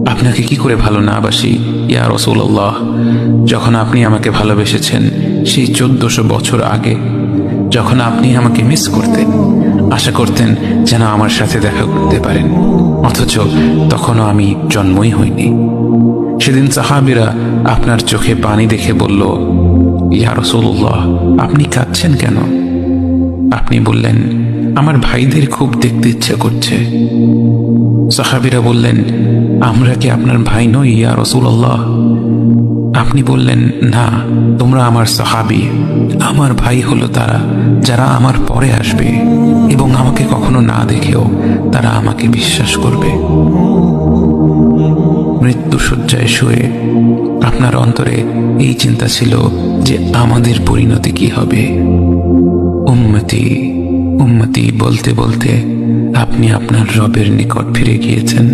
আপনাকে কি করে ভালো না বাসি ইয়া রাসূলুল্লাহ। যখন আপনি আমাকে ভালোবেসেছেন সেই 1400 বছর আগে, যখন আপনি আমাকে মিস করতেন, আশা করতেন যেন আমার সাথে দেখা করতে পারেন, অথচ তখনও আমি জন্মই হইনি। সেদিন সাহাবীরা আপনার চোখে পানি দেখে বলল, ইয়া রাসূলুল্লাহ, আপনি কাঁদছেন কেন? আপনি বললেন, আমার ভাইদের খুব দেখতে ইচ্ছা করছে। সাহাবীরা বললেন, আমরা কি আপনার ভাই নই ইয়া রাসূলুল্লাহ? আপনি বললেন, না, তোমরা আমার সাহাবী। আমার ভাই হলো তারা যারা আমার পরে আসবে এবং আমাকে কখনো না দেখেও তারা আমাকে বিশ্বাস করবে। মৃত্যু শয্যায় শুয়ে আপনার অন্তরে এই চিন্তা ছিল যে আমাদের পরিণতি কি হবে। উম্মতি উম্মতি বলতে বলতে আপনি আপনার রবের নিকট ফিরে গিয়েছেন।